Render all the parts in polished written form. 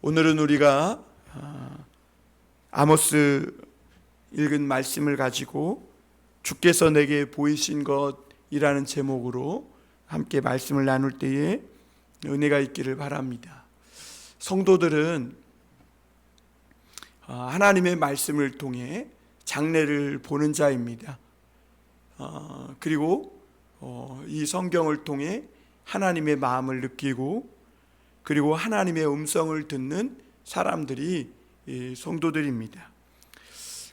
오늘은 우리가 아모스 읽은 말씀을 가지고 주께서 내게 보이신 것이라는 제목으로 함께 말씀을 나눌 때에 은혜가 있기를 바랍니다. 성도들은 하나님의 말씀을 통해 장래를 보는 자입니다. 그리고 이 성경을 통해 하나님의 마음을 느끼고 그리고 하나님의 음성을 듣는 사람들이 성도들입니다.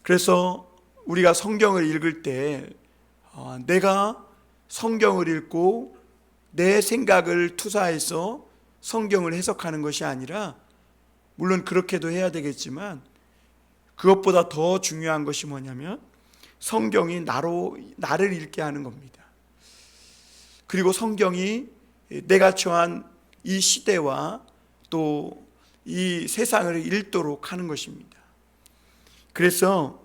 그래서 우리가 성경을 읽을 때 내가 성경을 읽고 내 생각을 투사해서 성경을 해석하는 것이 아니라, 물론 그렇게도 해야 되겠지만 그것보다 더 중요한 것이 뭐냐면 성경이 나를 읽게 하는 겁니다. 그리고 성경이 내가 처한 이 시대와 또 이 세상을 읽도록 하는 것입니다. 그래서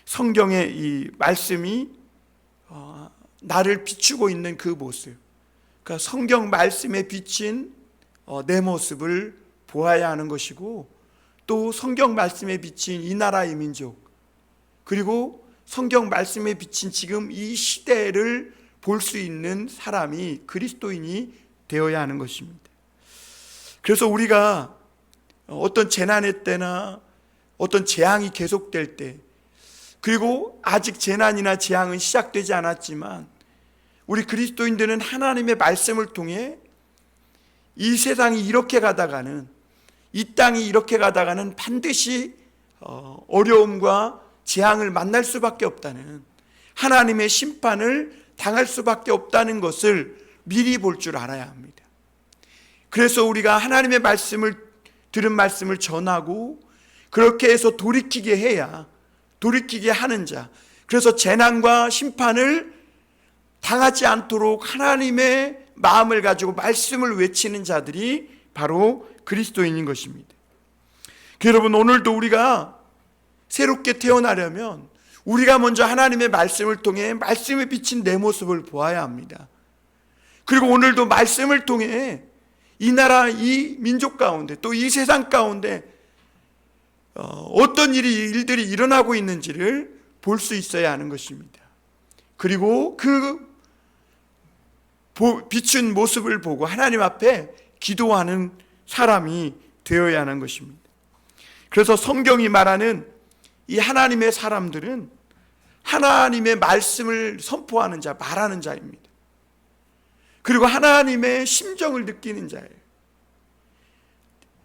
성경의 이 말씀이 나를 비추고 있는 그 모습, 그러니까 성경 말씀에 비친 내 모습을 보아야 하는 것이고, 또 성경 말씀에 비친 이 나라 이 민족, 그리고 성경 말씀에 비친 지금 이 시대를 볼 수 있는 사람이 그리스도인이 되어야 하는 것입니다. 그래서 우리가 어떤 재난의 때나 어떤 재앙이 계속될 때, 그리고 아직 재난이나 재앙은 시작되지 않았지만 우리 그리스도인들은 하나님의 말씀을 통해 이 세상이 이렇게 가다가는, 이 땅이 이렇게 가다가는 반드시 어려움과 재앙을 만날 수밖에 없다는, 하나님의 심판을 당할 수밖에 없다는 것을 미리 볼 줄 알아야 합니다. 그래서 우리가 하나님의 말씀을, 들은 말씀을 전하고 그렇게 해서 돌이키게 하는 자, 그래서 재난과 심판을 당하지 않도록 하나님의 마음을 가지고 말씀을 외치는 자들이 바로 그리스도인인 것입니다. 여러분, 오늘도 우리가 새롭게 태어나려면 우리가 먼저 하나님의 말씀을 통해 말씀에 비친 내 모습을 보아야 합니다. 그리고 오늘도 말씀을 통해 이 나라, 이 민족 가운데, 또 이 세상 가운데 어떤 일들이 일어나고 있는지를 볼 수 있어야 하는 것입니다. 그리고 그 비춘 모습을 보고 하나님 앞에 기도하는 사람이 되어야 하는 것입니다. 그래서 성경이 말하는 이 하나님의 사람들은 하나님의 말씀을 선포하는 자, 말하는 자입니다. 그리고 하나님의 심정을 느끼는 자예요.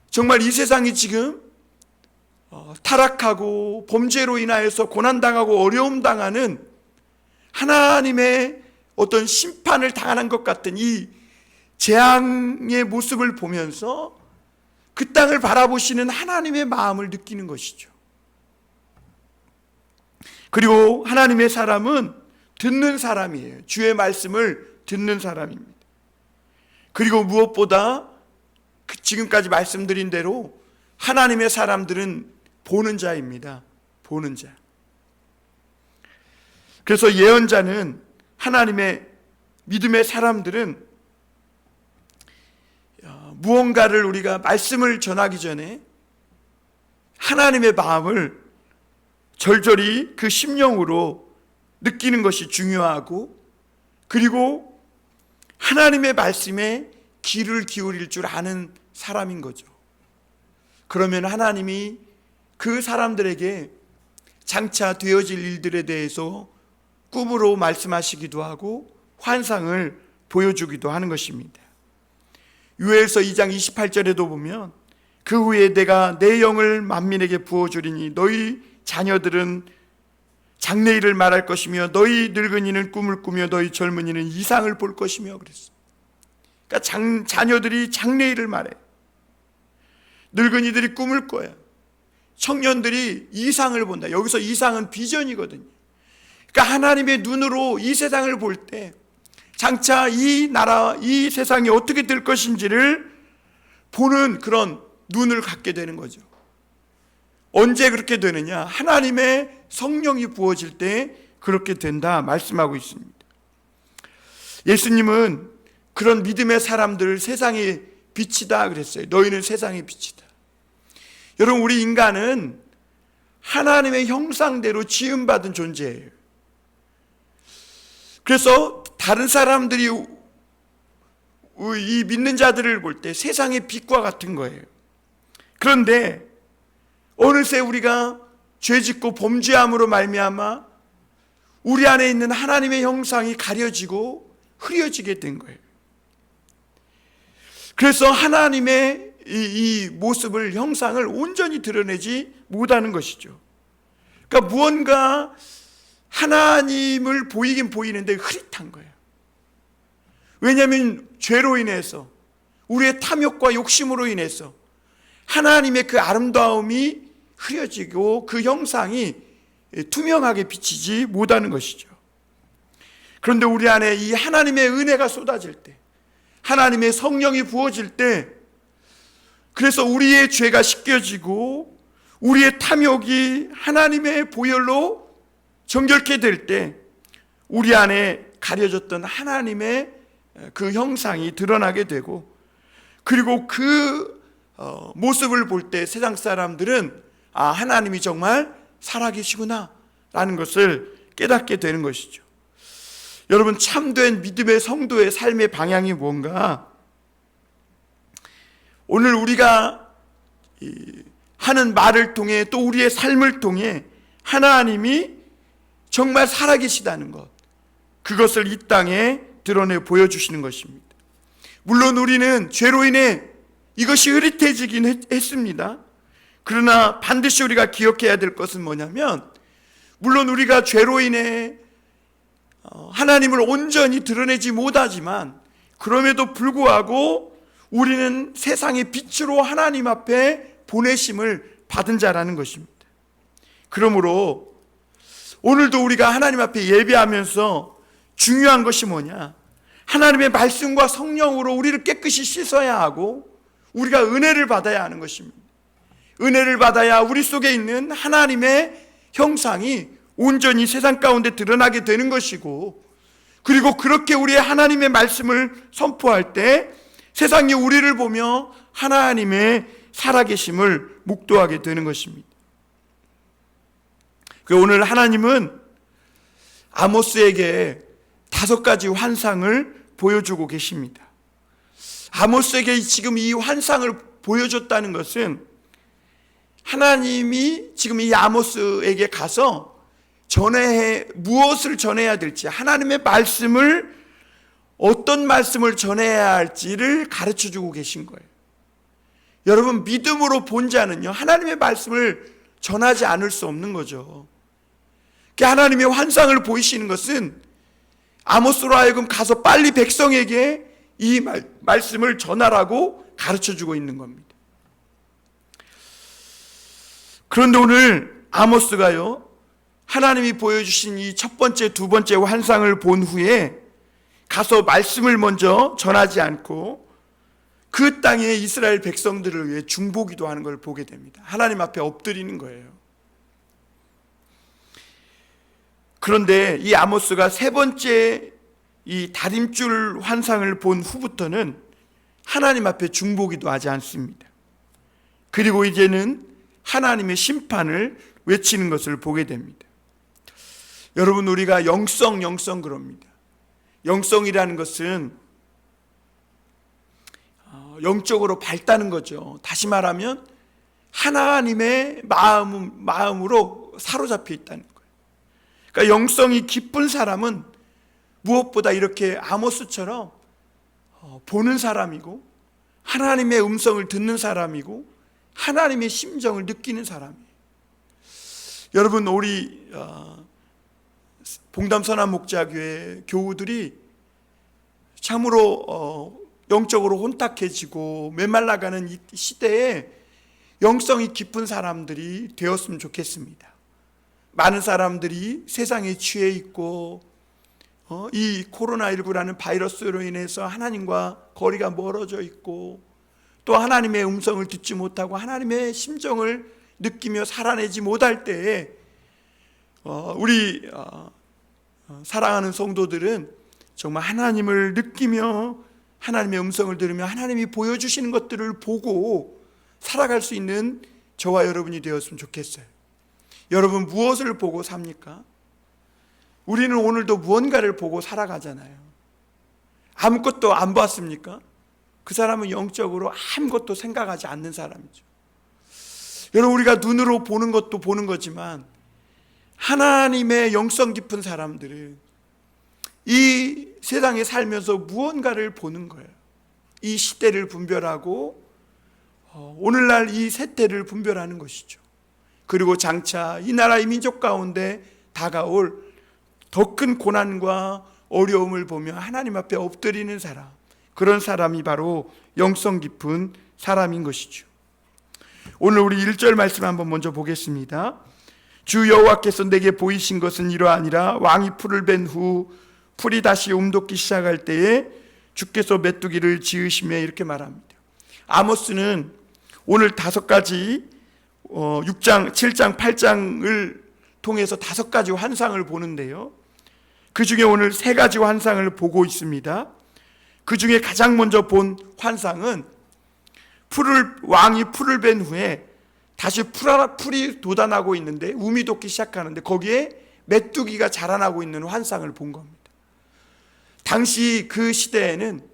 정말 이 세상이 지금 타락하고 범죄로 인하여서 고난당하고 어려움 당하는, 하나님의 어떤 심판을 당하는 것 같은 이 재앙의 모습을 보면서 그 땅을 바라보시는 하나님의 마음을 느끼는 것이죠. 그리고 하나님의 사람은 듣는 사람이에요. 주의 말씀을 듣는 사람입니다. 그리고 무엇보다 지금까지 말씀드린 대로 하나님의 사람들은 보는 자입니다. 보는 자. 그래서 예언자는, 하나님의 믿음의 사람들은 무언가를, 우리가 말씀을 전하기 전에 하나님의 마음을 절절히 그 심령으로 느끼는 것이 중요하고, 그리고 하나님의 말씀에 귀를 기울일 줄 아는 사람인 거죠. 그러면 하나님이 그 사람들에게 장차 되어질 일들에 대해서 꿈으로 말씀하시기도 하고 환상을 보여주기도 하는 것입니다. 요엘서 2장 28절에도 보면, 그 후에 내가 내 영을 만민에게 부어주리니 너희 자녀들은 장래일을 말할 것이며 너희 늙은이는 꿈을 꾸며 너희 젊은이는 이상을 볼 것이며 그랬어. 그러니까 자녀들이 장래일을 말해. 늙은이들이 꿈을 꿔요. 청년들이 이상을 본다. 여기서 이상은 비전이거든요. 그러니까 하나님의 눈으로 이 세상을 볼 때 장차 이 나라, 이 세상이 어떻게 될 것인지를 보는 그런 눈을 갖게 되는 거죠. 언제 그렇게 되느냐? 하나님의 성령이 부어질 때 그렇게 된다 말씀하고 있습니다. 예수님은 그런 믿음의 사람들을 세상에 빛이다 그랬어요. 너희는 세상의 빛이다. 여러분, 우리 인간은 하나님의 형상대로 지음받은 존재예요. 그래서 다른 사람들이 이 믿는 자들을 볼 때 세상의 빛과 같은 거예요. 그런데 어느새 우리가 죄짓고 범죄함으로 말미암아 우리 안에 있는 하나님의 형상이 가려지고 흐려지게 된 거예요. 그래서 하나님의 이 모습을, 형상을 온전히 드러내지 못하는 것이죠. 그러니까 무언가 하나님을 보이긴 보이는데 흐릿한 거예요. 왜냐하면 죄로 인해서, 우리의 탐욕과 욕심으로 인해서 하나님의 그 아름다움이 흐려지고 그 형상이 투명하게 비치지 못하는 것이죠. 그런데 우리 안에 이 하나님의 은혜가 쏟아질 때, 하나님의 성령이 부어질 때, 그래서 우리의 죄가 씻겨지고 우리의 탐욕이 하나님의 보혈로 정결케 될 때 우리 안에 가려졌던 하나님의 그 형상이 드러나게 되고, 그리고 그 모습을 볼 때 세상 사람들은 하나님이 정말 살아계시구나 라는 것을 깨닫게 되는 것이죠. 여러분, 참된 믿음의 성도의 삶의 방향이 뭔가? 오늘 우리가 하는 말을 통해, 또 우리의 삶을 통해 하나님이 정말 살아계시다는 것, 그것을 이 땅에 드러내 보여주시는 것입니다. 물론 우리는 죄로 인해 이것이 흐릿해지긴 했습니다. 그러나 반드시 우리가 기억해야 될 것은 뭐냐면, 물론 우리가 죄로 인해 하나님을 온전히 드러내지 못하지만 그럼에도 불구하고 우리는 세상의 빛으로 하나님 앞에 보내심을 받은 자라는 것입니다. 그러므로 오늘도 우리가 하나님 앞에 예배하면서 중요한 것이 뭐냐? 하나님의 말씀과 성령으로 우리를 깨끗이 씻어야 하고 우리가 은혜를 받아야 하는 것입니다. 은혜를 받아야 우리 속에 있는 하나님의 형상이 온전히 세상 가운데 드러나게 되는 것이고, 그리고 그렇게 우리의 하나님의 말씀을 선포할 때 세상이 우리를 보며 하나님의 살아계심을 묵도하게 되는 것입니다. 오늘 하나님은 아모스에게 5가지 환상을 보여주고 계십니다. 아모스에게 지금 이 환상을 보여줬다는 것은 하나님이 지금 이 아모스에게 가서 무엇을 전해야 될지, 하나님의 말씀을, 어떤 말씀을 전해야 할지를 가르쳐 주고 계신 거예요. 여러분, 믿음으로 본 자는요, 하나님의 말씀을 전하지 않을 수 없는 거죠. 하나님의 환상을 보이시는 것은 아모스로 하여금 가서 빨리 백성에게 이 말씀을 전하라고 가르쳐 주고 있는 겁니다. 그런데 오늘 아모스가요, 하나님이 보여주신 이 첫 번째, 두 번째 환상을 본 후에 가서 말씀을 먼저 전하지 않고 그 땅의 이스라엘 백성들을 위해 중보기도 하는 걸 보게 됩니다. 하나님 앞에 엎드리는 거예요. 그런데 이 아모스가 세 번째 이 다림줄 환상을 본 후부터는 하나님 앞에 중보기도 하지 않습니다. 그리고 이제는 하나님의 심판을 외치는 것을 보게 됩니다. 여러분, 우리가 영성 그럽니다. 영성이라는 것은 영적으로 밝다는 거죠. 다시 말하면 하나님의 마음으로 사로잡혀 있다는 거예요. 그러니까 영성이 깊은 사람은 무엇보다 이렇게 아모스처럼 보는 사람이고, 하나님의 음성을 듣는 사람이고, 하나님의 심정을 느끼는 사람이에요. 여러분, 우리 봉담선한목자교회 교우들이 참으로 영적으로 혼탁해지고 메말라가는 이 시대에 영성이 깊은 사람들이 되었으면 좋겠습니다. 많은 사람들이 세상에 취해 있고 이 코로나19라는 바이러스로 인해서 하나님과 거리가 멀어져 있고, 또 하나님의 음성을 듣지 못하고 하나님의 심정을 느끼며 살아내지 못할 때에 우리 사랑하는 성도들은 정말 하나님을 느끼며 하나님의 음성을 들으며 하나님이 보여주시는 것들을 보고 살아갈 수 있는 저와 여러분이 되었으면 좋겠어요. 여러분, 무엇을 보고 삽니까? 우리는 오늘도 무언가를 보고 살아가잖아요. 아무것도 안 봤습니까? 그 사람은 영적으로 아무것도 생각하지 않는 사람이죠. 여러분, 우리가 눈으로 보는 것도 보는 거지만 하나님의 영성 깊은 사람들은 이 세상에 살면서 무언가를 보는 거예요. 이 시대를 분별하고 오늘날 이 세태를 분별하는 것이죠. 그리고 장차 이 나라 이 민족 가운데 다가올 더 큰 고난과 어려움을 보며 하나님 앞에 엎드리는 사람, 그런 사람이 바로 영성 깊은 사람인 것이죠. 오늘 우리 1절 말씀 한번 먼저 보겠습니다. 주 여호와께서 내게 보이신 것은 이러하니라. 왕이 풀을 벤 후 풀이 다시 움돋기 시작할 때에 주께서 메뚜기를 지으시며, 이렇게 말합니다. 아모스는 오늘 5가지 6장, 7장, 8장을 통해서 5가지 환상을 보는데요, 그 중에 오늘 3가지 환상을 보고 있습니다. 그 중에 가장 먼저 본 환상은 왕이 풀을 벤 후에 다시 풀이 돋아나고 있는데, 움이 돋기 시작하는데 거기에 메뚜기가 자라나고 있는 환상을 본 겁니다. 당시 그 시대에는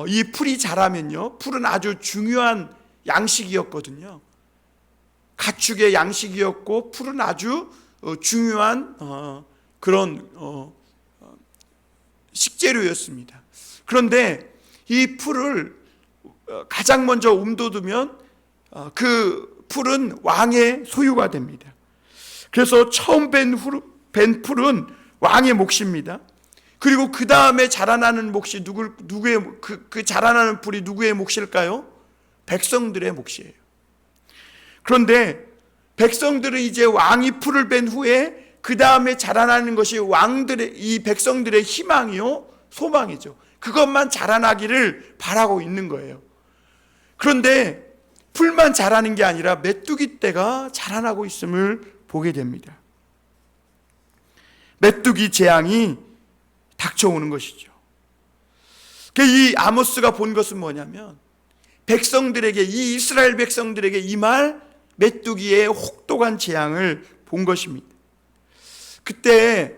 이 풀이 자라면요, 풀은 아주 중요한 양식이었거든요. 가축의 양식이었고 풀은 아주 중요한 그런 식재료였습니다. 그런데 이 풀을 가장 먼저 움돋으면 그 풀은 왕의 소유가 됩니다. 그래서 처음 벤 풀은 왕의 몫입니다. 그리고 그 다음에 자라나는 몫이 누구의 그 자라나는 풀이 누구의 몫일까요? 백성들의 몫이에요. 그런데 백성들은 이제 왕이 풀을 벤 후에 그 다음에 자라나는 것이 이 백성들의 희망이요, 소망이죠. 그것만 자라나기를 바라고 있는 거예요. 그런데 풀만 자라는 게 아니라 메뚜기 떼가 자라나고 있음을 보게 됩니다. 메뚜기 재앙이 닥쳐오는 것이죠. 이 아모스가 본 것은 뭐냐면, 백성들에게, 이 이스라엘 백성들에게 임할 메뚜기의 혹독한 재앙을 본 것입니다. 그때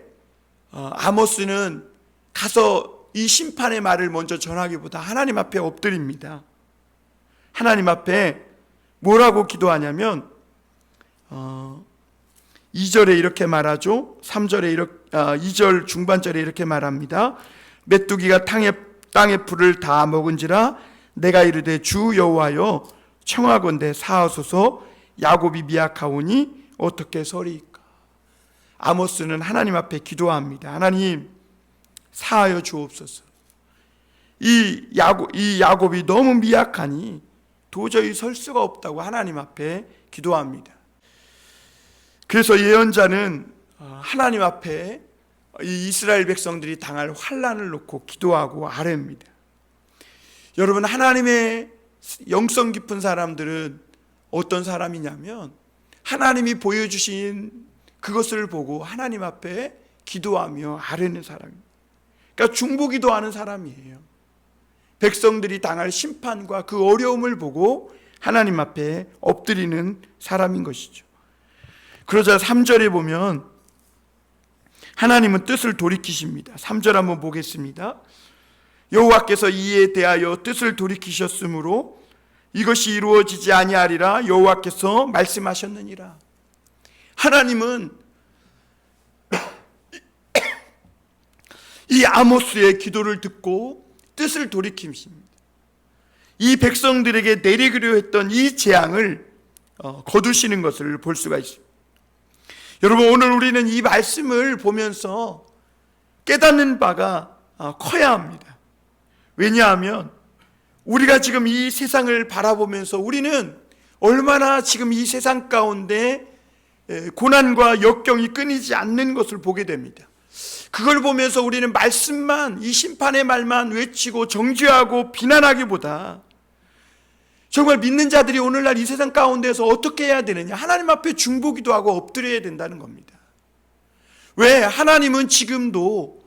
아모스는 가서 이 심판의 말을 먼저 전하기보다 하나님 앞에 엎드립니다. 하나님 앞에 뭐라고 기도하냐면 2절에 이렇게 말하죠. 2절 중반절에 이렇게 말합니다. 메뚜기가 땅의 풀을 다 먹은지라 내가 이르되 주 여호와여 청하건대 사하소서. 야곱이 미약하오니 어떻게 서리이까. 아모스는 하나님 앞에 기도합니다. 하나님, 사하여 주옵소서. 이 야곱이 너무 미약하니 도저히 설 수가 없다고 하나님 앞에 기도합니다. 그래서 예언자는 하나님 앞에 이 이스라엘 백성들이 당할 환난을 놓고 기도하고 아뢰입니다. 여러분, 하나님의 영성 깊은 사람들은 어떤 사람이냐면 하나님이 보여주신 그것을 보고 하나님 앞에 기도하며 아뢰는 사람입니다. 그러니까 중보기도하는 사람이에요. 백성들이 당할 심판과 그 어려움을 보고 하나님 앞에 엎드리는 사람인 것이죠. 그러자 3절에 보면 하나님은 뜻을 돌이키십니다. 3절 한번 보겠습니다. 여호와께서 이에 대하여 뜻을 돌이키셨으므로 이것이 이루어지지 아니하리라 여호와께서 말씀하셨느니라. 하나님은 이 아모스의 기도를 듣고 뜻을 돌이키십니다. 이 백성들에게 내리기로 했던 이 재앙을 거두시는 것을 볼 수가 있습니다. 여러분, 오늘 우리는 이 말씀을 보면서 깨닫는 바가 커야 합니다. 왜냐하면 우리가 지금 이 세상을 바라보면서 우리는 얼마나 지금 이 세상 가운데 고난과 역경이 끊이지 않는 것을 보게 됩니다. 그걸 보면서 우리는 말씀만, 이 심판의 말만 외치고 정죄하고 비난하기보다 정말 믿는 자들이 오늘날 이 세상 가운데서 어떻게 해야 되느냐, 하나님 앞에 중보기도 하고 엎드려야 된다는 겁니다. 왜? 하나님은 지금도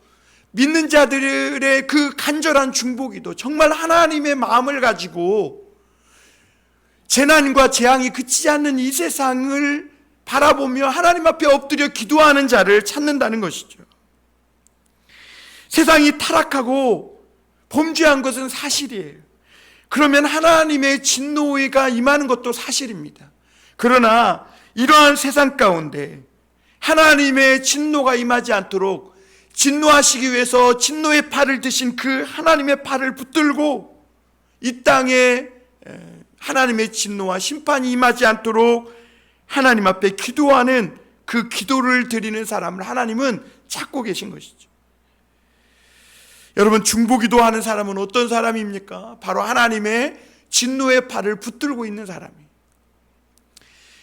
믿는 자들의 그 간절한 중보기도, 정말 하나님의 마음을 가지고 재난과 재앙이 그치지 않는 이 세상을 바라보며 하나님 앞에 엎드려 기도하는 자를 찾는다는 것이죠. 세상이 타락하고 범죄한 것은 사실이에요. 그러면 하나님의 진노가 임하는 것도 사실입니다. 그러나 이러한 세상 가운데 하나님의 진노가 임하지 않도록 진노하시기 위해서 진노의 팔을 드신 그 하나님의 팔을 붙들고 이 땅에 하나님의 진노와 심판이 임하지 않도록 하나님 앞에 기도하는, 그 기도를 드리는 사람을 하나님은 찾고 계신 것이죠. 여러분, 중보기도하는 사람은 어떤 사람입니까? 바로 하나님의 진노의 팔을 붙들고 있는 사람이에요.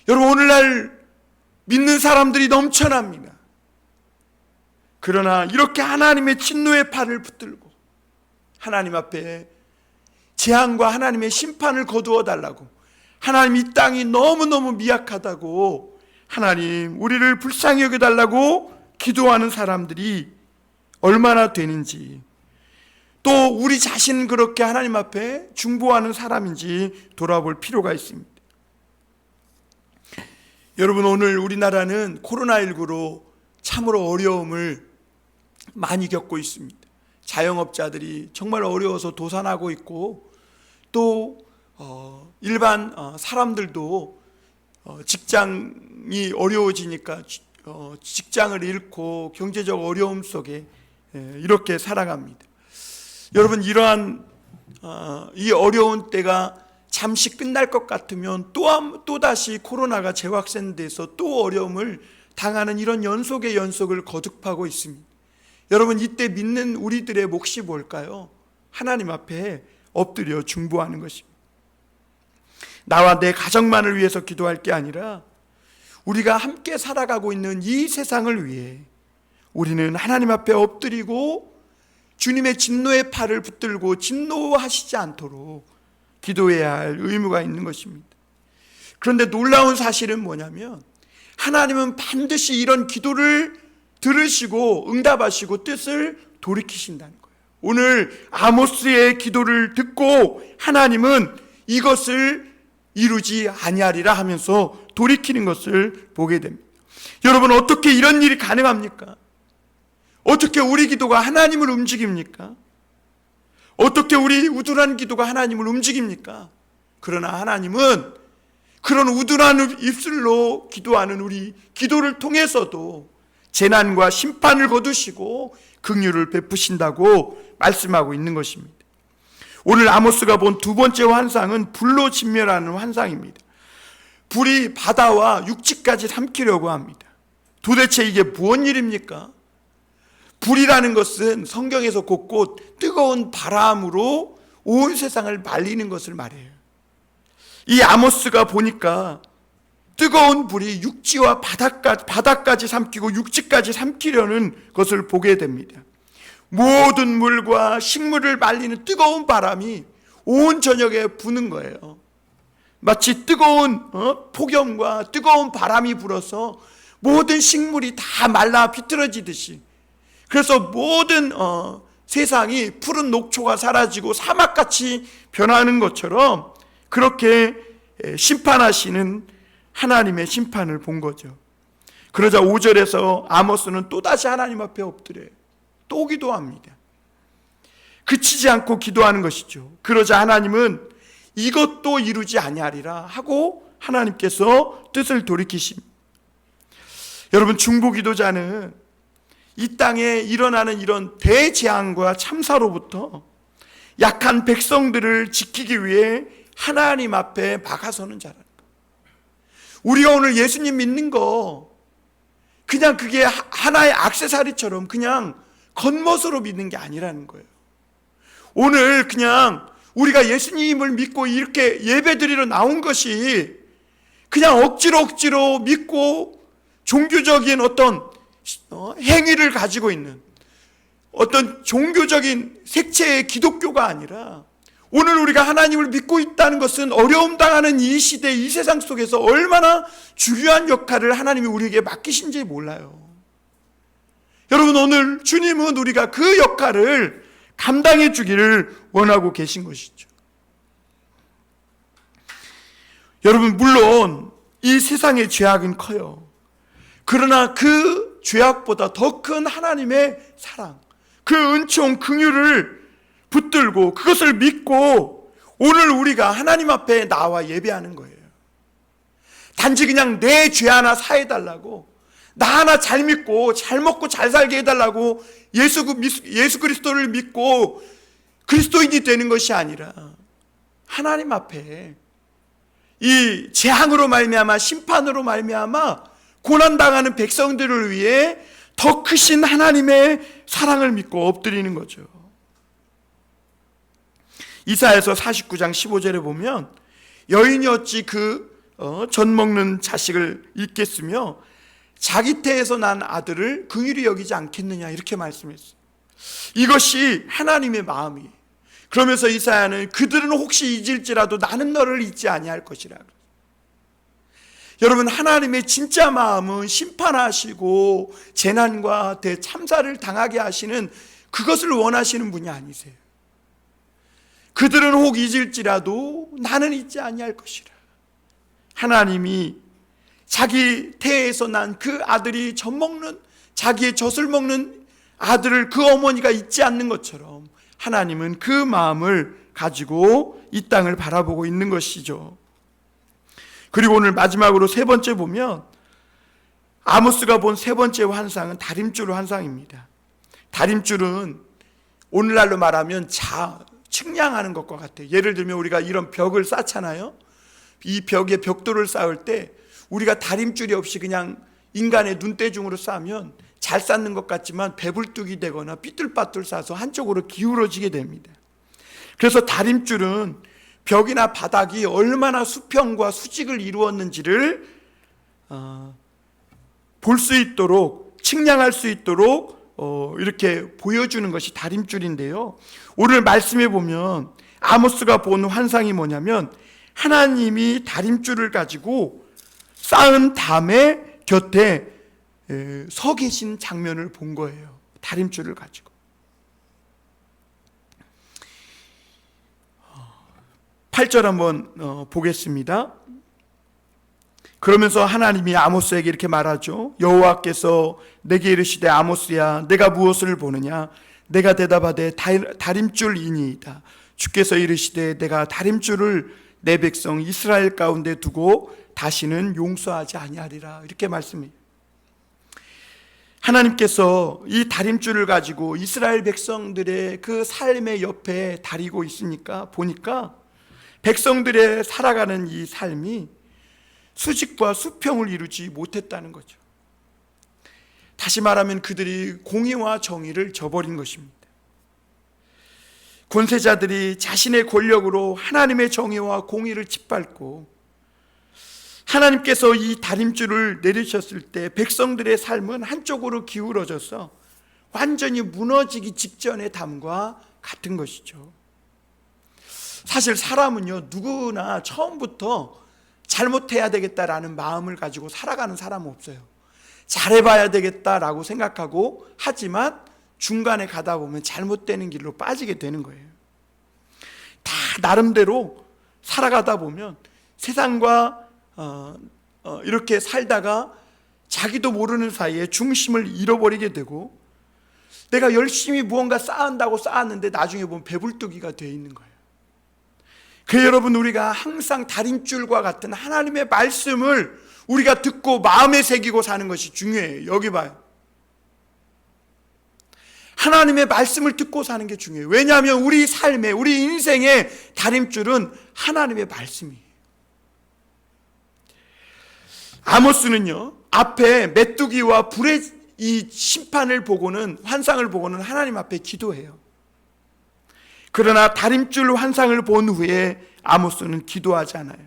여러분, 오늘날 믿는 사람들이 넘쳐납니다. 그러나 이렇게 하나님의 진노의 팔을 붙들고 하나님 앞에 재앙과 하나님의 심판을 거두어 달라고, 하나님 이 땅이 너무너무 미약하다고, 하나님 우리를 불쌍히 여겨달라고 기도하는 사람들이 얼마나 되는지, 또 우리 자신 그렇게 하나님 앞에 중보하는 사람인지 돌아볼 필요가 있습니다. 여러분, 오늘 우리나라는 코로나19로 참으로 어려움을 많이 겪고 있습니다. 자영업자들이 정말 어려워서 도산하고 있고, 또 일반 사람들도 직장이 어려워지니까 직장을 잃고 경제적 어려움 속에 이렇게 살아갑니다. 여러분, 이러한 이 어려운 때가 잠시 끝날 것 같으면 또다시 코로나가 재확산돼서 또 어려움을 당하는 이런 연속의 연속을 거듭하고 있습니다. 여러분, 이때 믿는 우리들의 몫이 뭘까요? 하나님 앞에 엎드려 중보하는 것입니다. 나와 내 가정만을 위해서 기도할 게 아니라 우리가 함께 살아가고 있는 이 세상을 위해 우리는 하나님 앞에 엎드리고 주님의 진노의 팔을 붙들고 진노하시지 않도록 기도해야 할 의무가 있는 것입니다. 그런데 놀라운 사실은 뭐냐면, 하나님은 반드시 이런 기도를 들으시고 응답하시고 뜻을 돌이키신다는 거예요. 오늘 아모스의 기도를 듣고 하나님은 이것을 이루지 아니하리라 하면서 돌이키는 것을 보게 됩니다. 여러분, 어떻게 이런 일이 가능합니까? 어떻게 우리 기도가 하나님을 움직입니까? 어떻게 우리 우둔한 기도가 하나님을 움직입니까? 그러나 하나님은 그런 우둔한 입술로 기도하는 우리 기도를 통해서도 재난과 심판을 거두시고 긍휼을 베푸신다고 말씀하고 있는 것입니다. 오늘 아모스가 본 두 번째 환상은 불로 진멸하는 환상입니다. 불이 바다와 육지까지 삼키려고 합니다. 도대체 이게 무슨 일입니까? 불이라는 것은 성경에서 곳곳 뜨거운 바람으로 온 세상을 말리는 것을 말해요. 이 아모스가 보니까 뜨거운 불이 육지와 바다까지 삼키고 육지까지 삼키려는 것을 보게 됩니다. 모든 물과 식물을 말리는 뜨거운 바람이 온 전역에 부는 거예요. 마치 뜨거운 폭염과 뜨거운 바람이 불어서 모든 식물이 다 말라 비틀어지듯이, 그래서 모든 세상이 푸른 녹초가 사라지고 사막같이 변하는 것처럼 그렇게 심판하시는 하나님의 심판을 본 거죠. 그러자 5절에서 아모스는 또다시 하나님 앞에 엎드려요. 또 기도합니다. 그치지 않고 기도하는 것이죠. 그러자 하나님은 이것도 이루지 아니하리라 하고 하나님께서 뜻을 돌이키십니다. 여러분, 중보기도자는 이 땅에 일어나는 이런 대재앙과 참사로부터 약한 백성들을 지키기 위해 하나님 앞에 막아서는 자라는 거예요. 우리가 오늘 예수님 믿는 거 그냥 그게 하나의 액세서리처럼 그냥 겉멋으로 믿는 게 아니라는 거예요. 오늘 그냥 우리가 예수님을 믿고 이렇게 예배드리러 나온 것이 그냥 억지로 믿고 종교적인 어떤 행위를 가지고 있는 어떤 종교적인 색채의 기독교가 아니라, 오늘 우리가 하나님을 믿고 있다는 것은 어려움 당하는 이 시대, 이 세상 속에서 얼마나 중요한 역할을 하나님이 우리에게 맡기신지 몰라요. 여러분, 오늘 주님은 우리가 그 역할을 감당해 주기를 원하고 계신 것이죠. 여러분, 물론 이 세상의 죄악은 커요. 그러나 그 죄악보다 더 큰 하나님의 사랑, 그 은총, 긍휼을 붙들고 그것을 믿고 오늘 우리가 하나님 앞에 나와 예배하는 거예요. 단지 그냥 내 죄 하나 사해달라고, 나 하나 잘 믿고 잘 먹고 잘 살게 해달라고 예수 그리스도를 믿고 그리스도인이 되는 것이 아니라 하나님 앞에 이 재앙으로 말미암아, 심판으로 말미암아 고난당하는 백성들을 위해 더 크신 하나님의 사랑을 믿고 엎드리는 거죠. 이사야서 49장 15절에 보면 여인이 어찌 젖 먹는 자식을 잊겠으며 자기 태에서 난 아들을 긍휼히 여기지 않겠느냐, 이렇게 말씀했어요. 이것이 하나님의 마음이에요. 그러면서 이사야는 그들은 혹시 잊을지라도 나는 너를 잊지 아니할 것이라. 여러분, 하나님의 진짜 마음은 심판하시고 재난과 대참사를 당하게 하시는 그것을 원하시는 분이 아니세요. 그들은 혹 잊을지라도 나는 잊지 아니할 것이라. 하나님이 자기 태에서 난 그 아들이 자기의 젖을 먹는 아들을 그 어머니가 잊지 않는 것처럼 하나님은 그 마음을 가지고 이 땅을 바라보고 있는 것이죠. 그리고 오늘 마지막으로 세 번째 보면 아모스가 본 세 번째 환상은 다림줄 환상입니다. 다림줄은 오늘날로 말하면 측량하는 것과 같아요. 예를 들면 우리가 이런 벽을 쌓잖아요. 이 벽에 벽돌을 쌓을 때 우리가 다림줄이 없이 그냥 인간의 눈대중으로 쌓으면 잘 쌓는 것 같지만 배불뚝이 되거나 삐뚤빠뚤 쌓아서 한쪽으로 기울어지게 됩니다. 그래서 다림줄은 벽이나 바닥이 얼마나 수평과 수직을 이루었는지를 볼 수 있도록, 측량할 수 있도록 이렇게 보여주는 것이 다림줄인데요, 오늘 말씀해 보면 아모스가 본 환상이 뭐냐면 하나님이 다림줄을 가지고 쌓은 담의 곁에 서 계신 장면을 본 거예요. 다림줄을 가지고. 8절 한번 보겠습니다. 그러면서 하나님이 아모스에게 이렇게 말하죠. 여호와께서 내게 이르시되 아모스야, 내가 무엇을 보느냐? 내가 대답하되 다림줄이니이다. 주께서 이르시되 내가 다림줄을 내 백성 이스라엘 가운데 두고 다시는 용서하지 아니하리라. 이렇게 말씀해요. 하나님께서 이 다림줄을 가지고 이스라엘 백성들의 그 삶의 옆에 다리고 있으니까 보니까 백성들의 살아가는 이 삶이 수직과 수평을 이루지 못했다는 거죠. 다시 말하면 그들이 공의와 정의를 저버린 것입니다. 권세자들이 자신의 권력으로 하나님의 정의와 공의를 짓밟고 하나님께서 이 다림줄을 내리셨을 때 백성들의 삶은 한쪽으로 기울어져서 완전히 무너지기 직전의 담과 같은 것이죠. 사실 사람은요, 누구나 처음부터 잘못해야 되겠다라는 마음을 가지고 살아가는 사람은 없어요. 잘해봐야 되겠다라고 생각하고 하지만 중간에 가다 보면 잘못되는 길로 빠지게 되는 거예요. 다 나름대로 살아가다 보면 세상과 이렇게 살다가 자기도 모르는 사이에 중심을 잃어버리게 되고 내가 열심히 무언가 쌓은다고 쌓았는데 나중에 보면 배불뚝이가 되어 있는 거예요. 그래서 여러분, 우리가 항상 다림줄과 같은 하나님의 말씀을 우리가 듣고 마음에 새기고 사는 것이 중요해요. 여기 봐요. 하나님의 말씀을 듣고 사는 게 중요해요. 왜냐하면 우리 삶의, 우리 인생의 다림줄은 하나님의 말씀이에요. 아모스는요, 앞에 메뚜기와 불의 이 심판을 보고는, 환상을 보고는 하나님 앞에 기도해요. 그러나 다림줄 환상을 본 후에 아모스는 기도하지 않아요.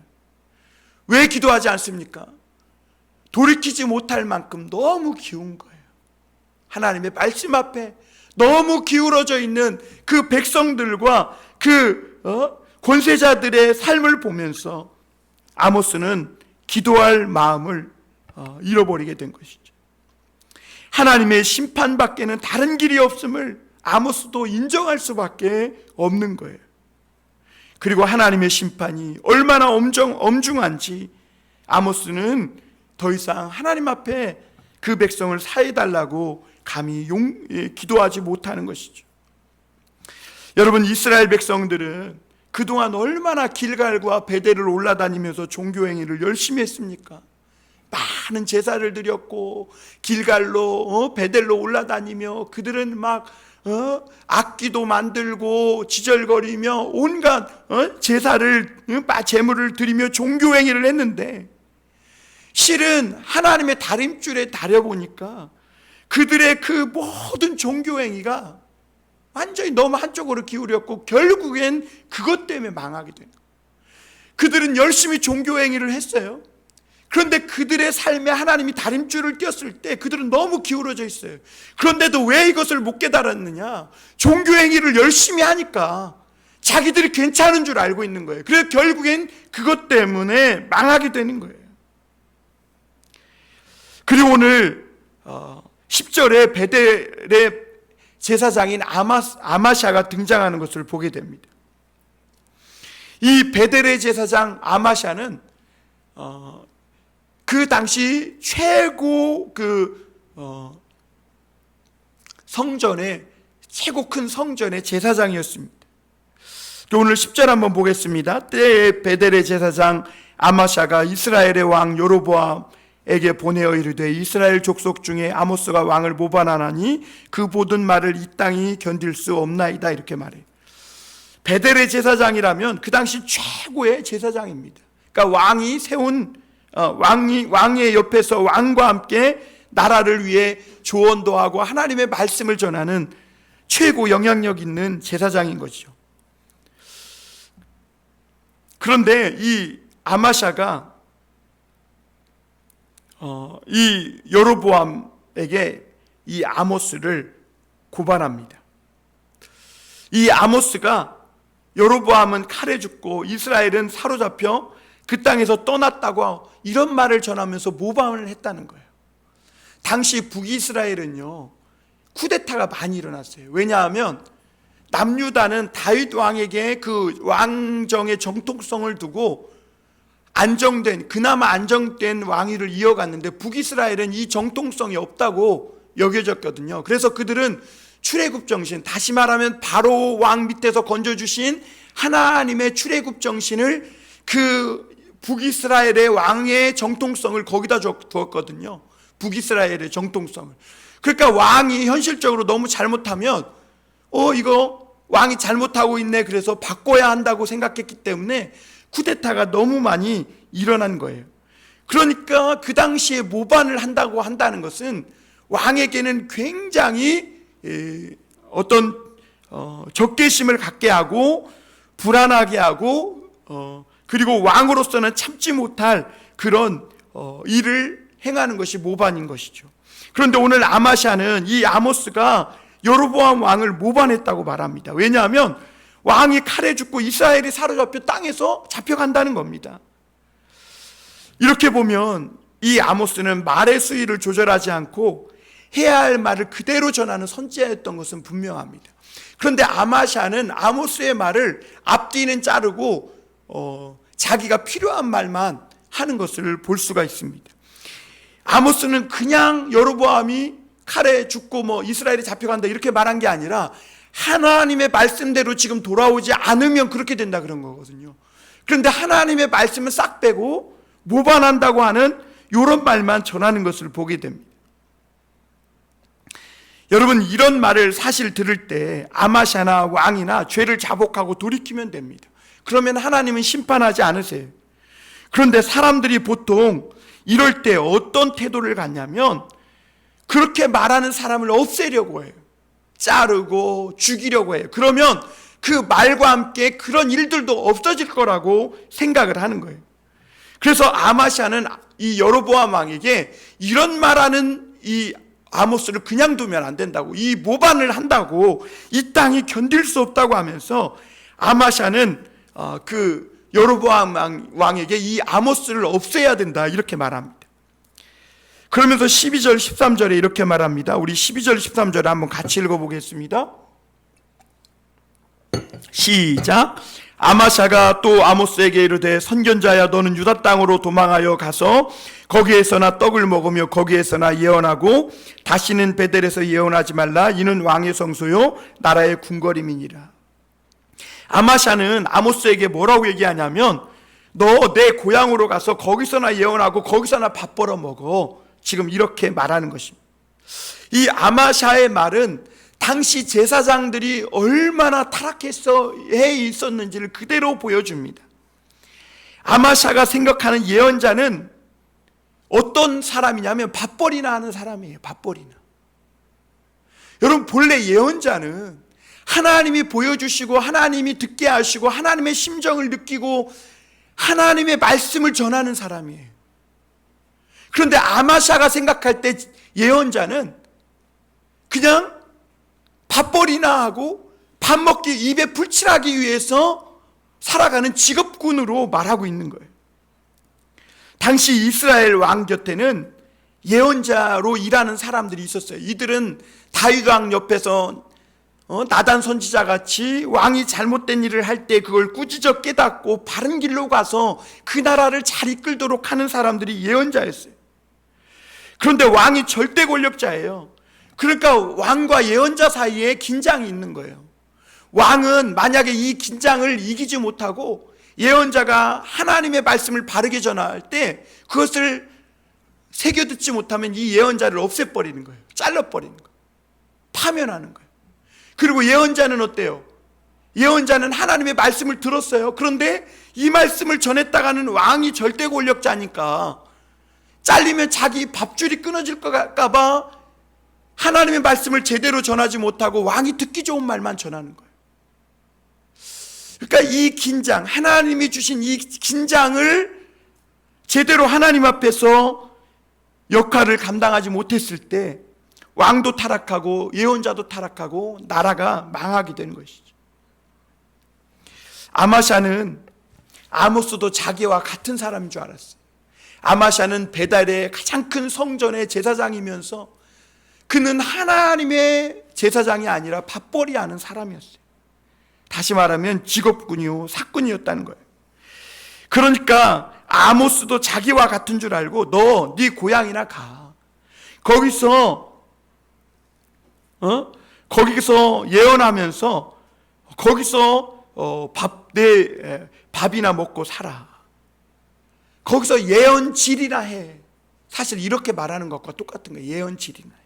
왜 기도하지 않습니까? 돌이키지 못할 만큼 너무 기운 거예요. 하나님의 말씀 앞에 너무 기울어져 있는 그 백성들과 그 권세자들의 삶을 보면서 아모스는 기도할 마음을 잃어버리게 된 것이죠. 하나님의 심판밖에는 다른 길이 없음을 아모스도 인정할 수밖에 없는 거예요. 그리고 하나님의 심판이 얼마나 엄중한지 아모스는 더 이상 하나님 앞에 그 백성을 사해달라고 감히 기도하지 못하는 것이죠. 여러분, 이스라엘 백성들은 그동안 얼마나 길갈과 베델을 올라다니면서 종교행위를 열심히 했습니까? 많은 제사를 드렸고 길갈로 베델로 올라다니며 그들은 막 악기도 만들고 지절거리며 온갖 제사를 제물을 드리며 종교행위를 했는데, 실은 하나님의 다림줄에 달여보니까 그들의 그 모든 종교행위가 완전히 너무 한쪽으로 기울였고 결국엔 그것 때문에 망하게 되는 거예요. 그들은 열심히 종교행위를 했어요. 그런데 그들의 삶에 하나님이 다림줄을 띄었을 때 그들은 너무 기울어져 있어요. 그런데도 왜 이것을 못 깨달았느냐? 종교행위를 열심히 하니까 자기들이 괜찮은 줄 알고 있는 거예요. 그래서 결국엔 그것 때문에 망하게 되는 거예요. 그리고 오늘 10절에 베델의 제사장인 아마샤가 등장하는 것을 보게 됩니다. 이 베델의 제사장 아마샤는 그 당시 최고 성전의 최고 큰 성전의 제사장이었습니다. 오늘 10절 한번 보겠습니다. 때에 베델의 제사장 아마샤가 이스라엘의 왕 여로보암에게 보내어 이르되 이스라엘 족속 중에 아모스가 왕을 모반하나니 그 모든 말을 이 땅이 견딜 수 없나이다, 이렇게 말해요. 베델의 제사장이라면 그 당시 최고의 제사장입니다. 그러니까 왕이 세운 왕의 옆에서 왕과 함께 나라를 위해 조언도 하고 하나님의 말씀을 전하는 최고 영향력 있는 제사장인 것이죠. 그런데 이 아마샤가 이 여로보암에게 이 아모스를 고발합니다. 이 아모스가 여로보암은 칼에 죽고 이스라엘은 사로잡혀 그 땅에서 떠났다고 이런 말을 전하면서 모방을 했다는 거예요. 당시 북이스라엘은요, 쿠데타가 많이 일어났어요. 왜냐하면 남유다는 다윗 왕에게 그 왕정의 정통성을 두고 그나마 안정된 왕위를 이어갔는데 북이스라엘은 이 정통성이 없다고 여겨졌거든요. 그래서 그들은 출애굽 정신, 다시 말하면 바로 왕 밑에서 건져주신 하나님의 출애굽 정신을 그 북이스라엘의 왕의 정통성을 거기다 두었거든요. 북이스라엘의 정통성을. 그러니까 왕이 현실적으로 너무 잘못하면 이거 왕이 잘못하고 있네, 그래서 바꿔야 한다고 생각했기 때문에 쿠데타가 너무 많이 일어난 거예요. 그러니까 그 당시에 모반을 한다는 것은 왕에게는 굉장히 적개심을 갖게 하고 불안하게 하고 그리고 왕으로서는 참지 못할 그런 일을 행하는 것이 모반인 것이죠. 그런데 오늘 아마샤는 이 아모스가 여로보암 왕을 모반했다고 말합니다. 왜냐하면 왕이 칼에 죽고 이스라엘이 사로잡혀 땅에서 잡혀간다는 겁니다. 이렇게 보면 이 아모스는 말의 수위를 조절하지 않고 해야 할 말을 그대로 전하는 선지자였던 것은 분명합니다. 그런데 아마샤는 아모스의 말을 앞뒤는 자르고 자기가 필요한 말만 하는 것을 볼 수가 있습니다. 아모스는 그냥 여로보암이 칼에 죽고 이스라엘이 잡혀간다 이렇게 말한 게 아니라 하나님의 말씀대로 지금 돌아오지 않으면 그렇게 된다 그런 거거든요. 그런데 하나님의 말씀을 싹 빼고 모반한다고 하는 이런 말만 전하는 것을 보게 됩니다. 여러분, 이런 말을 사실 들을 때 아마샤나 왕이나 죄를 자복하고 돌이키면 됩니다. 그러면 하나님은 심판하지 않으세요. 그런데 사람들이 보통 이럴 때 어떤 태도를 갖냐면 그렇게 말하는 사람을 없애려고 해요. 자르고 죽이려고 해요. 그러면 그 말과 함께 그런 일들도 없어질 거라고 생각을 하는 거예요. 그래서 아마샤는 이 여로보암 왕에게 이런 말하는 이 아모스를 그냥 두면 안 된다고, 이 모반을 한다고, 이 땅이 견딜 수 없다고 하면서 아마샤는 그 여로보암 왕에게 이 아모스를 없애야 된다 이렇게 말합니다. 그러면서 12절 13절에 이렇게 말합니다. 우리 12절 13절에 한번 같이 읽어보겠습니다. 시작. 아마샤가 또 아모스에게 이르되 선견자야 너는 유다 땅으로 도망하여 가서 거기에서나 떡을 먹으며 거기에서나 예언하고 다시는 베델에서 예언하지 말라. 이는 왕의 성소요 나라의 궁궐임이니라. 아마샤는 아모스에게 뭐라고 얘기하냐면 너 내 고향으로 가서 거기서나 예언하고 거기서나 밥 벌어 먹어. 지금 이렇게 말하는 것입니다. 이 아마샤의 말은 당시 제사장들이 얼마나 타락해 있었는지를 그대로 보여줍니다. 아마샤가 생각하는 예언자는 어떤 사람이냐면 밥벌이나 하는 사람이에요. 밥벌이나. 여러분, 본래 예언자는 하나님이 보여주시고 하나님이 듣게 하시고 하나님의 심정을 느끼고 하나님의 말씀을 전하는 사람이에요. 그런데 아마샤가 생각할 때 예언자는 그냥 밥벌이나 하고 밥 먹기 입에 불칠하기 위해서 살아가는 직업군으로 말하고 있는 거예요. 당시 이스라엘 왕 곁에는 예언자로 일하는 사람들이 있었어요. 이들은 다윗 왕 옆에서 나단 선지자 같이 왕이 잘못된 일을 할 때 그걸 꾸짖어 깨닫고 바른 길로 가서 그 나라를 잘 이끌도록 하는 사람들이 예언자였어요. 그런데 왕이 절대 권력자예요. 그러니까 왕과 예언자 사이에 긴장이 있는 거예요. 왕은 만약에 이 긴장을 이기지 못하고 예언자가 하나님의 말씀을 바르게 전할 때 그것을 새겨듣지 못하면 이 예언자를 없애버리는 거예요. 잘라버리는 거예요. 파면하는 거예요. 그리고 예언자는 어때요? 예언자는 하나님의 말씀을 들었어요. 그런데 이 말씀을 전했다가는 왕이 절대 권력자니까 잘리면 자기 밥줄이 끊어질까 봐 하나님의 말씀을 제대로 전하지 못하고 왕이 듣기 좋은 말만 전하는 거예요. 그러니까 이 긴장, 하나님이 주신 이 긴장을 제대로 하나님 앞에서 역할을 감당하지 못했을 때 왕도 타락하고 예언자도 타락하고 나라가 망하게 되는 것이죠. 아마샤는 아모스도 자기와 같은 사람인 줄 알았어요. 아마샤는 베델의 가장 큰 성전의 제사장이면서 그는 하나님의 제사장이 아니라 밥벌이 하는 사람이었어요. 다시 말하면 직업군이요 사꾼이었다는 거예요. 그러니까 아모스도 자기와 같은 줄 알고 너 네 고향이나 가. 거기서 예언하면서 거기서 밥이나 먹고 살아. 거기서 예언질이나 해. 사실 이렇게 말하는 것과 똑같은 거예요. 예언질이나 해.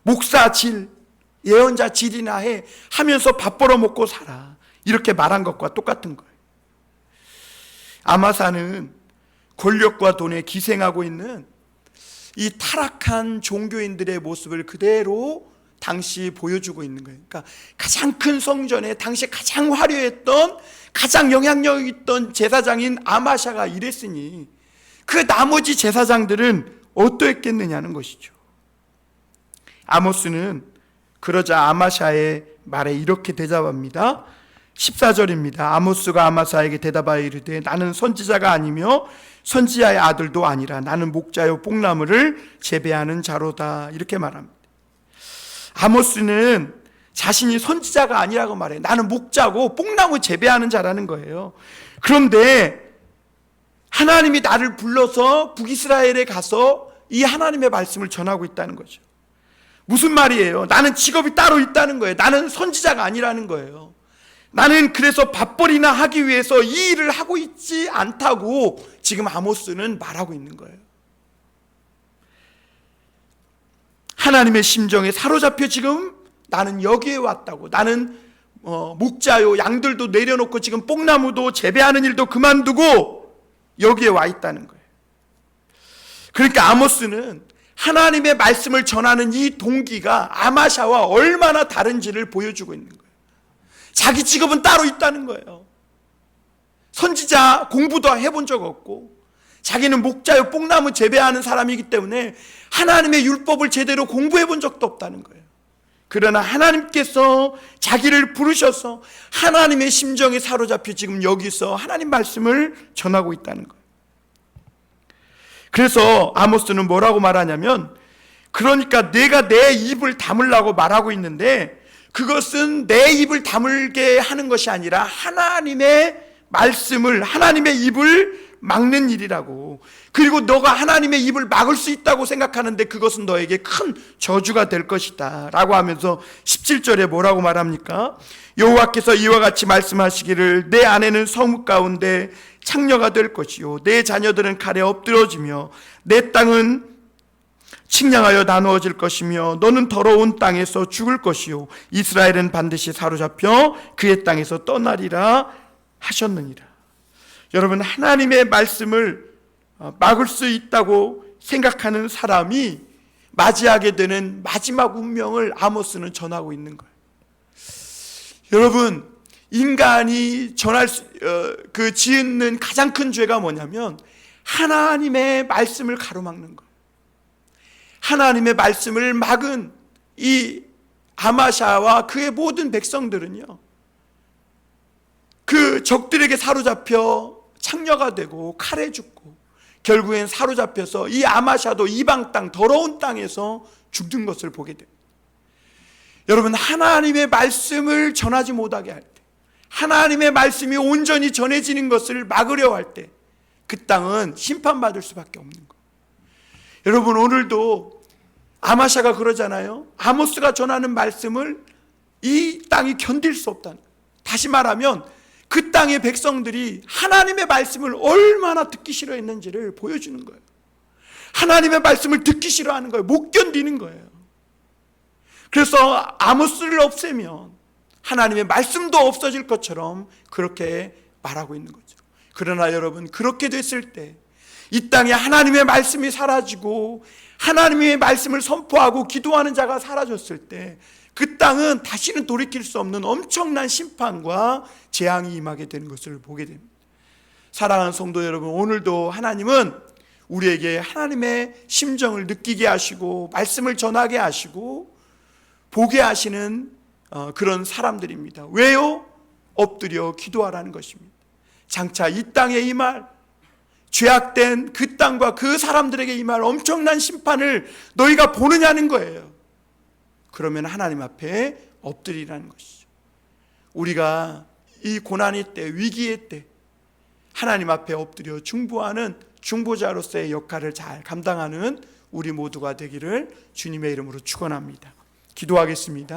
목사질, 예언자질이나 해 하면서 밥 벌어 먹고 살아. 이렇게 말한 것과 똑같은 거예요. 아마사는 권력과 돈에 기생하고 있는 이 타락한 종교인들의 모습을 그대로 당시 보여주고 있는 거예요. 그러니까 가장 큰 성전에 당시 가장 화려했던 가장 영향력 있던 제사장인 아마샤가 이랬으니 그 나머지 제사장들은 어떠했겠느냐는 것이죠. 아모스는 그러자 아마샤의 말에 이렇게 대답합니다. 14절입니다. 아모스가 아마사에게 대답하여 이르되 나는 선지자가 아니며 선지자의 아들도 아니라 나는 목자요 뽕나무를 재배하는 자로다. 이렇게 말합니다. 아모스는 자신이 선지자가 아니라고 말해요. 나는 목자고 뽕나무 재배하는 자라는 거예요. 그런데 하나님이 나를 불러서 북이스라엘에 가서 이 하나님의 말씀을 전하고 있다는 거죠. 무슨 말이에요? 나는 직업이 따로 있다는 거예요. 나는 선지자가 아니라는 거예요. 나는 그래서 밥벌이나 하기 위해서 이 일을 하고 있지 않다고 지금 아모스는 말하고 있는 거예요. 하나님의 심정에 사로잡혀 지금 나는 여기에 왔다고. 나는 목자요 양들도 내려놓고 지금 뽕나무도 재배하는 일도 그만두고 여기에 와 있다는 거예요. 그러니까 아모스는 하나님의 말씀을 전하는 이 동기가 아마샤와 얼마나 다른지를 보여주고 있는 거예요. 자기 직업은 따로 있다는 거예요. 선지자 공부도 해본 적 없고 자기는 목자요 뽕나무 재배하는 사람이기 때문에 하나님의 율법을 제대로 공부해 본 적도 없다는 거예요. 그러나 하나님께서 자기를 부르셔서 하나님의 심정에 사로잡혀 지금 여기서 하나님 말씀을 전하고 있다는 거예요. 그래서 아모스는 뭐라고 말하냐면, 그러니까 내가 내 입을 다물라고 말하고 있는데 그것은 내 입을 다물게 하는 것이 아니라 하나님의 말씀을, 하나님의 입을 막는 일이라고. 그리고 너가 하나님의 입을 막을 수 있다고 생각하는데 그것은 너에게 큰 저주가 될 것이다 라고 하면서 17절에 뭐라고 말합니까? 여호와께서 이와 같이 말씀하시기를 내 아내는 성읍 가운데 창녀가 될 것이요 내 자녀들은 칼에 엎드러지며 내 땅은 측량하여 나누어질 것이며 너는 더러운 땅에서 죽을 것이요 이스라엘은 반드시 사로잡혀 그의 땅에서 떠나리라 하셨느니라. 여러분, 하나님의 말씀을 막을 수 있다고 생각하는 사람이 맞이하게 되는 마지막 운명을 아모스는 전하고 있는 거예요. 여러분, 인간이 지은 가장 큰 죄가 뭐냐면 하나님의 말씀을 가로막는 거예요. 하나님의 말씀을 막은 이 아마샤와 그의 모든 백성들은요, 그 적들에게 사로잡혀 창녀가 되고 칼에 죽고 결국엔 사로잡혀서 이 아마샤도 이방 땅, 더러운 땅에서 죽는 것을 보게 됩니다. 여러분, 하나님의 말씀을 전하지 못하게 할 때, 하나님의 말씀이 온전히 전해지는 것을 막으려 할 때 그 땅은 심판받을 수밖에 없는 거예요. 여러분, 오늘도 아마샤가 그러잖아요. 아모스가 전하는 말씀을 이 땅이 견딜 수 없다는 거예요. 다시 말하면 그 땅의 백성들이 하나님의 말씀을 얼마나 듣기 싫어했는지를 보여주는 거예요. 하나님의 말씀을 듣기 싫어하는 거예요. 못 견디는 거예요. 그래서 아모스를 없애면 하나님의 말씀도 없어질 것처럼 그렇게 말하고 있는 거죠. 그러나 여러분, 그렇게 됐을 때 이 땅에 하나님의 말씀이 사라지고 하나님의 말씀을 선포하고 기도하는 자가 사라졌을 때 그 땅은 다시는 돌이킬 수 없는 엄청난 심판과 재앙이 임하게 되는 것을 보게 됩니다. 사랑하는 성도 여러분, 오늘도 하나님은 우리에게 하나님의 심정을 느끼게 하시고 말씀을 전하게 하시고 보게 하시는 그런 사람들입니다. 왜요? 엎드려 기도하라는 것입니다. 장차 이 땅에 임할 죄악된 그 땅과 그 사람들에게 임할 엄청난 심판을 너희가 보느냐는 거예요. 그러면 하나님 앞에 엎드리라는 것이죠. 우리가 이 고난의 때, 위기의 때 하나님 앞에 엎드려 중보하는 중보자로서의 역할을 잘 감당하는 우리 모두가 되기를 주님의 이름으로 축원합니다. 기도하겠습니다.